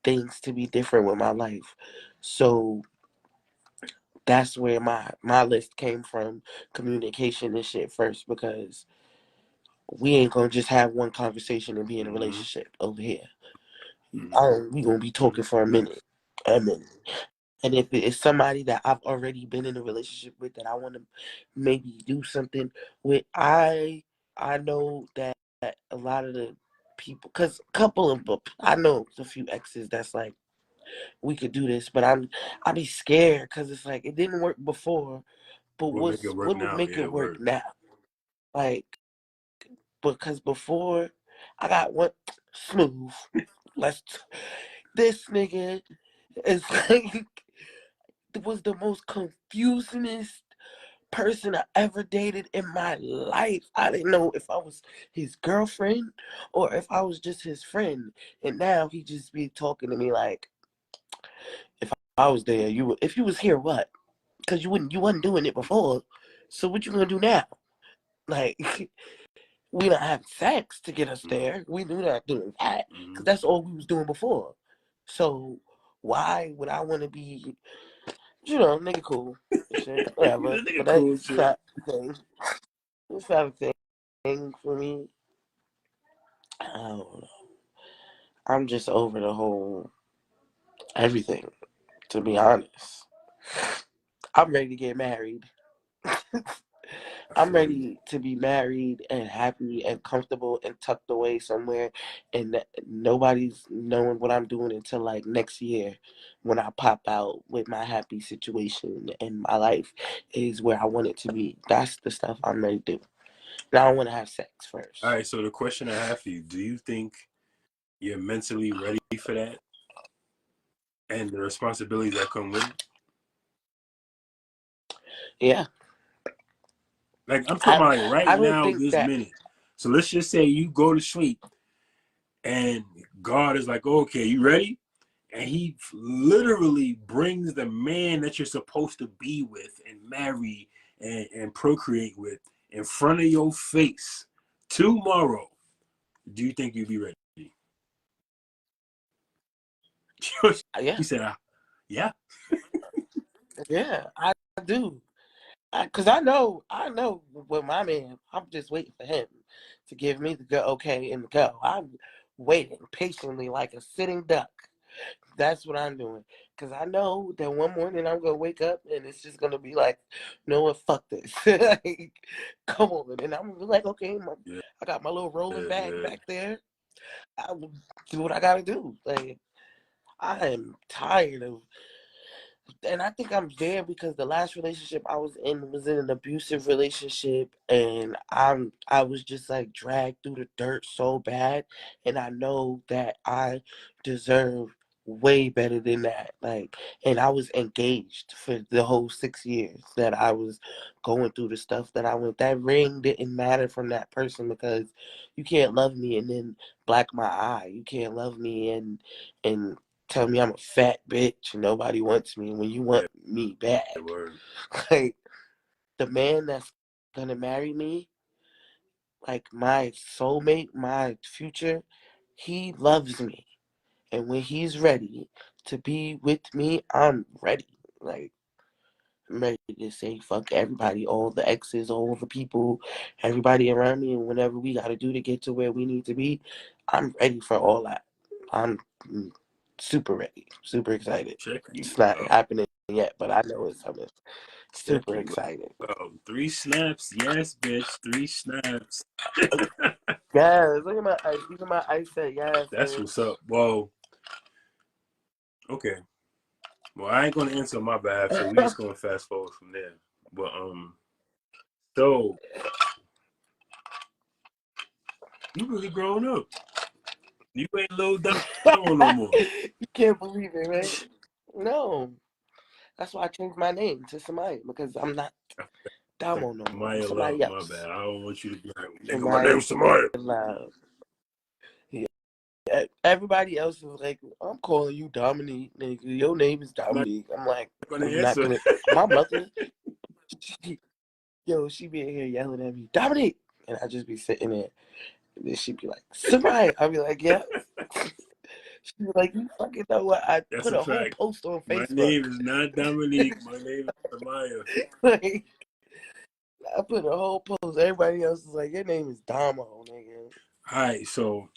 things to be different with my life. So that's where my list came from, communication and shit first, because we ain't gonna just have one conversation and be in a Mm-hmm. relationship over here. We gonna be Mm-hmm. talking for a minute. And if it's somebody that I've already been in a relationship with that I want to maybe do something with, I know that a lot of the people, cause a couple of I know a few exes that's like, we could do this, but I be scared because it's like it didn't work before, But What make it work what would now? make Yeah, it work word. now? Like, because before I got one smooth. Let's this nigga is like was the most confusingest person I ever dated in my life. I didn't know if I was his girlfriend or if I was just his friend. And now he just be talking to me like, if I was there, if you was here, what? Because you wasn't doing it before. So what you gonna do now? Like, we not having sex to get us there. We not doing that because that's all we was doing before. So why would I want to be, nigga cool, shit, whatever. Nigga But cool that's shit. not the thing. It's not a thing for me. I don't know. I'm just over the whole everything. To be honest, I'm ready to get married. I I'm feel you. ready to be married and happy and comfortable and tucked away somewhere, and nobody's knowing what I'm doing until like next year, when I pop out with my happy situation and my life is where I want it to be. That's the stuff I'm ready to do. Now I want to have sex All first. right, so the question I have for you: do you think you're mentally ready for that and the responsibilities that come with it? Yeah, Like I'm talking I about like right I don't now, think this that. minute. So let's just say you go to sleep and God is like, okay, you ready? And he literally brings the man that you're supposed to be with and marry and procreate with in front of your face tomorrow. Do you think you'd be ready? Yeah, She said, yeah. yeah, I do. Cause I know with my man, I'm just waiting for him to give me the go, okay, and the go. I'm waiting patiently like a sitting duck. That's what I'm doing. Cause I know that one morning I'm gonna wake up and it's just gonna be like, no one, fuck this. Like, come on, and I'm gonna be like, okay, Yeah, I got my little rolling bag yeah. back there. I will do what I gotta do. Like, I am tired of, and I think I'm there because the last relationship I was in an abusive relationship, and I was just like dragged through the dirt so bad, and I know that I deserve way better than that. Like, and I was engaged for the whole 6 years that I was going through the stuff that I went. That ring didn't matter from that person because you can't love me and then black my eye. You can't love me and tell me I'm a fat bitch and nobody wants me when you want me bad. Word. Like, the man that's gonna marry me, like my soulmate, my future, he loves me. And when he's ready to be with me, I'm ready. Like, I'm ready to say fuck everybody, all the exes, all the people, everybody around me, and whatever we gotta do to get to where we need to be, I'm ready for all that. I'm super ready, super excited. Check you It's not out. happening yet, but I know it's coming. Check Super you excited. out. 3 snaps. Yes, bitch. 3 snaps. Yes, look at my ice. Look at my ice set. Yes, That's what's bitch. up. Well, okay. Well, I ain't gonna answer on my behalf, so we just gonna fast forward from there. But so you really growing up. You ain't little Damo no more. You can't believe it, right? No. That's why I changed my name to Samaya because I'm not Damo no more. I'm Samaya somebody Love, my else. bad. I don't want you to be like, nigga, my Samaya name's Samaya. Love. Yeah. Everybody else is like, I'm calling you Dominique, nigga. Your name is I'm not Dominique. I'm like, gonna I'm not answer. gonna. My mother, she, she be in here yelling at me, Dominique, and I just be sitting there, and then she be like, Samaya. I be like, yeah. She be like, you fucking know what? I That's put a a whole fact. post on My Facebook. name is not Dominique. My name is Samaya. Like, I put a whole post. Everybody else is like, your name is Damo, nigga. All right, so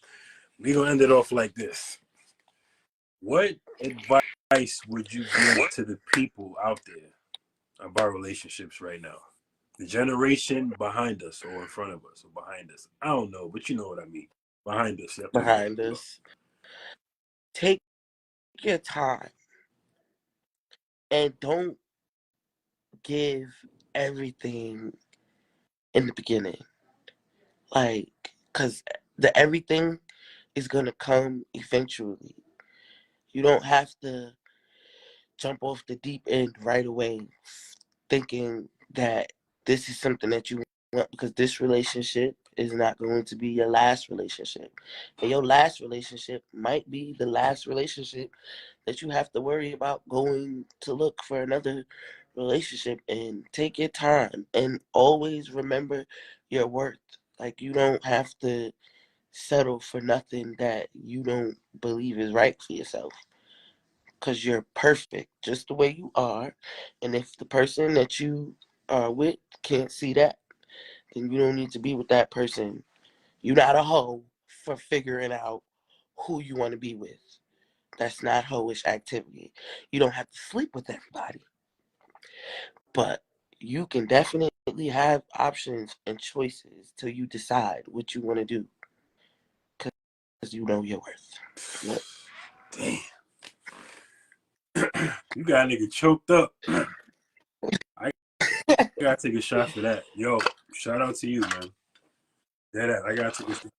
we gonna end it off like this. What advice would you give to the people out there about relationships right now? The generation behind us or in front of us or behind us. I don't know, but you know what I mean. Behind us. That's what Behind we go. us. Take your time and don't give everything in the beginning. Like, because the everything is going to come eventually. You don't have to jump off the deep end right away thinking that this is something that you want, because this relationship is not going to be your last relationship. And your last relationship might be the last relationship that you have to worry about going to look for another relationship. And take your time and always remember your worth. Like, you don't have to settle for nothing that you don't believe is right for yourself, because you're perfect just the way you are. And if the person that you are with can't see that, then you don't need to be with that person. You're not a hoe for figuring out who you want to be with. That's not hoish activity. You don't have to sleep with everybody, but you can definitely have options and choices till you decide what you want to do, because you know your worth. Yep. Damn. You got a nigga choked up. I gotta take a shot for that. Yo, shout out to you, man. Yeah, I gotta take a shot.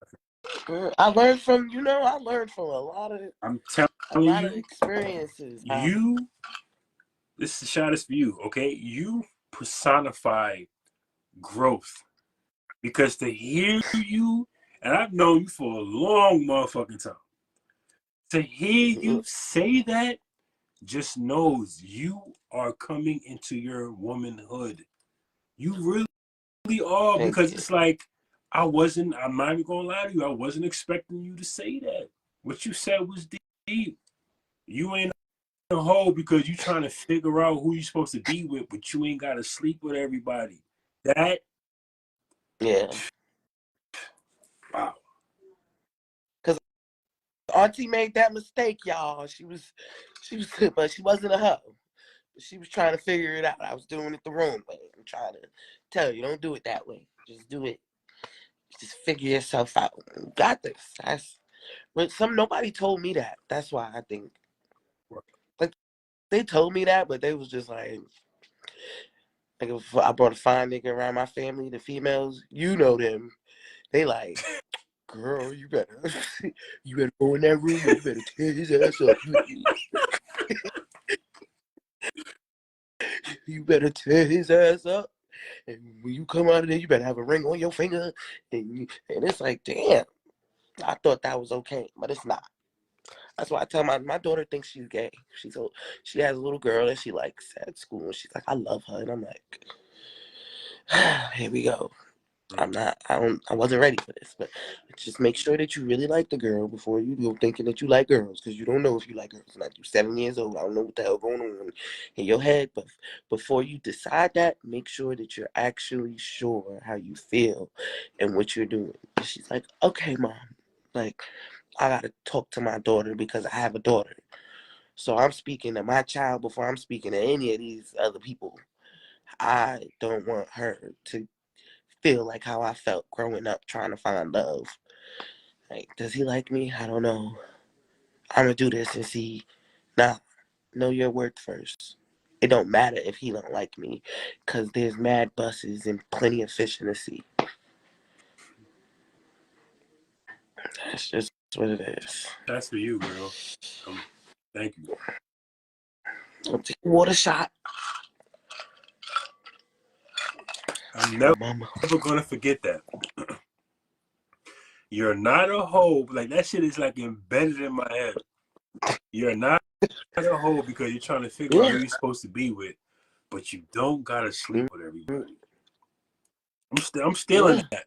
I learned from I learned from a lot of I'm telling you, experiences. this shot is for you, okay? You personify growth. Because to hear you, and I've known you for a long motherfucking time, to hear you say that just knows you are coming into your womanhood. You really are, Thank because you. it's like, I'm not even gonna lie to you, I wasn't expecting you to say that. What you said was deep. You ain't a hoe because you trying to figure out who you supposed to be with, but you ain't gotta sleep with everybody. That, Yeah. wow. Because Auntie made that mistake, y'all. She was, but she wasn't a hoe. She was trying to figure it out. I was doing it the wrong way. I'm trying to tell you, don't do it that way. Just do it. Just figure yourself out. You got this. But nobody told me that. That's why I think, like, they told me that, but they was just like if I brought a fine nigga around my family, the females, them. They like, girl, you better, you better go in that room and you better tear his ass up. You better tear his ass up. And when you come out of there, you better have a ring on your finger. And it's like, damn, I thought that was okay, but it's not. That's why I tell my daughter thinks she's gay. She has a little girl that she likes at school, and she's like, I love her, and I'm like, here we go. I wasn't ready for this, but just make sure that you really like the girl before you go thinking that you like girls, because you don't know if you like girls. Like, you're 7 years old. I don't know what the hell going on in your head, but before you decide that, make sure that you're actually sure how you feel and what you're doing. And she's like, okay, mom. Like, I gotta talk to my daughter because I have a daughter. So I'm speaking to my child before I'm speaking to any of these other people. I don't want her to feel like how I felt growing up trying to find love. Like, does he like me? I don't know. I'm gonna do this and see. Nah, know your worth first. It don't matter if he don't like me, cause there's mad buses and plenty of fish in the sea. That's just what it is. That's for you, girl. Thank you. I'll take a water shot. I'm My mama. never gonna forget that. You're not a hoe. Like, that shit is like embedded in my head. You're not a hoe because you're trying to figure out Yeah. who you're supposed to be with, but you don't gotta sleep with Mm-hmm. everybody. I'm stealing Yeah. that.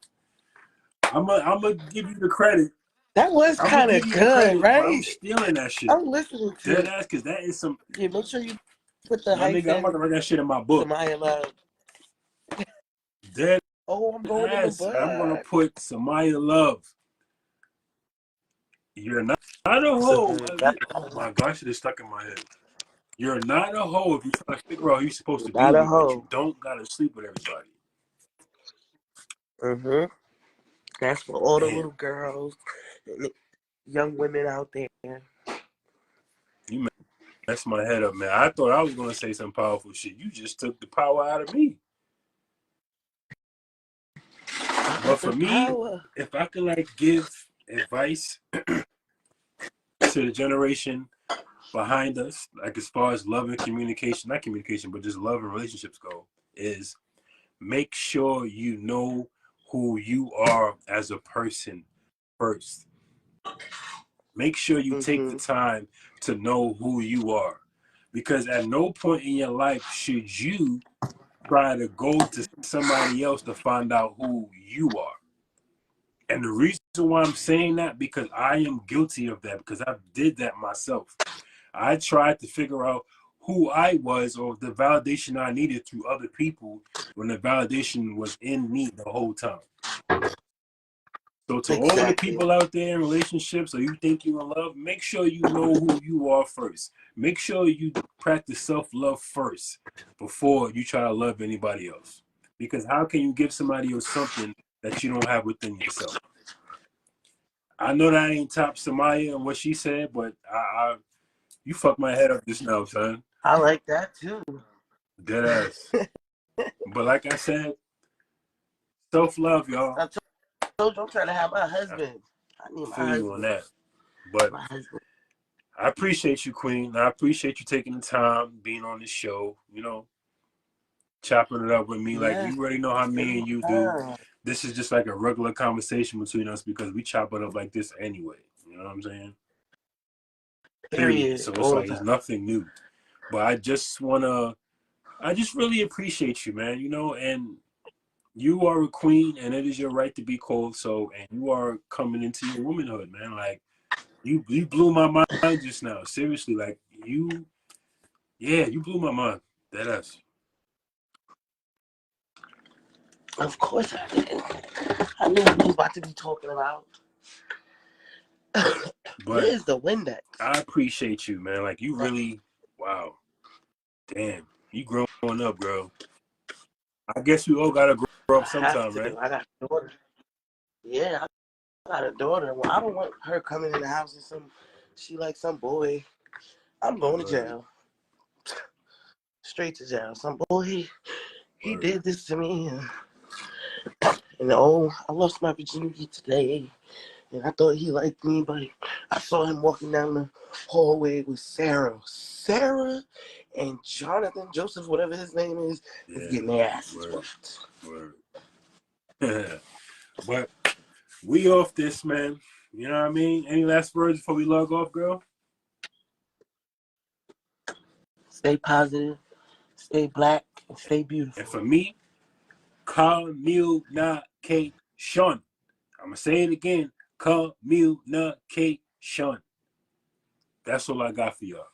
I'm gonna give you the credit. That was I'm gonna kind give of you the good, credit, but I'm right? stealing that shit. I'm listening to Dead it. ass, because that is some, Yeah, make sure you put the my nigga. I'm about to hyphen write that shit in my book. Samaya Love. Dead Oh, I'm going in the ass. I'm gonna book. put Samaya Love. You're not a hoe. Oh my gosh, it is stuck in my head. You're not a hoe if you're trying to figure out who you're supposed to be Not a with, but you hoe. don't gotta sleep with everybody. Mm-hmm. That's for all the Damn, little girls and young women out there. you messed my head up, man. I thought I was gonna say some powerful shit. You just took the power out of me. But for The me, power. if I could like give advice to the generation behind us, like as far as love and communication, not communication, but just love and relationships go, is make sure you know who you are as a person first. Make sure you take the time to know who you are. Because at no point in your life should you try to go to somebody else to find out who you are. And the reason why I'm saying that, because I am guilty of that, because I did that myself. I tried to figure out who I was or the validation I needed through other people when the validation was in me the whole time. So to all the Exactly. people out there in relationships or you think you're in love, make sure you know who you are first. Make sure you practice self-love first before you try to love anybody else. Because how can you give somebody else something that you don't have within yourself? I know that ain't top Samaya and what she said, but you fucked my head up just now, son. I like that too. Dead ass. But like I said, self-love, y'all. I told you I'm trying to have my I husband. I need my feel you on husband. that. But My husband. I appreciate you, Queen. I appreciate you taking the time, being on this show, chopping it up with me. Like, Yes. you already know how me and you do. This is just like a regular conversation between us because we chop it up like this anyway. You know what I'm saying? Period. Period. So it's All the like, it's time. nothing new. But I just really appreciate you, man, and you are a queen and it is your right to be called so, and you are coming into your womanhood, man. Like, you blew my mind just now. Seriously, like, you blew my mind. That ass. Of course I did. I knew what we was about to be talking about. But Where's the Windex? I appreciate you, man. Like, you really, wow. Damn. You growing up, girl. I guess we all gotta grow I up have sometime, right? to. I got a daughter. Yeah, I got a daughter. Well, I don't want her coming in the house and she like some boy. I'm going to jail. Straight to jail. Some boy, he did this to me. And I lost my virginity today. And I thought he liked me, but I saw him walking down the hallway with Sarah. Sarah and Jonathan Joseph, whatever his name is getting their asses whooped. Word. But we off this, man. You know what I mean? Any last words before we log off, girl? Stay positive, stay black, and stay beautiful. And for me, communication. I'm going to say it again. Communication. That's all I got for y'all.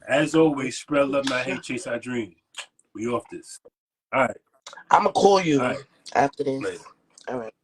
As always, spread love, not hate, chase our dreams. We off this. All right. I'm going to call you All right. after this. Later. All right.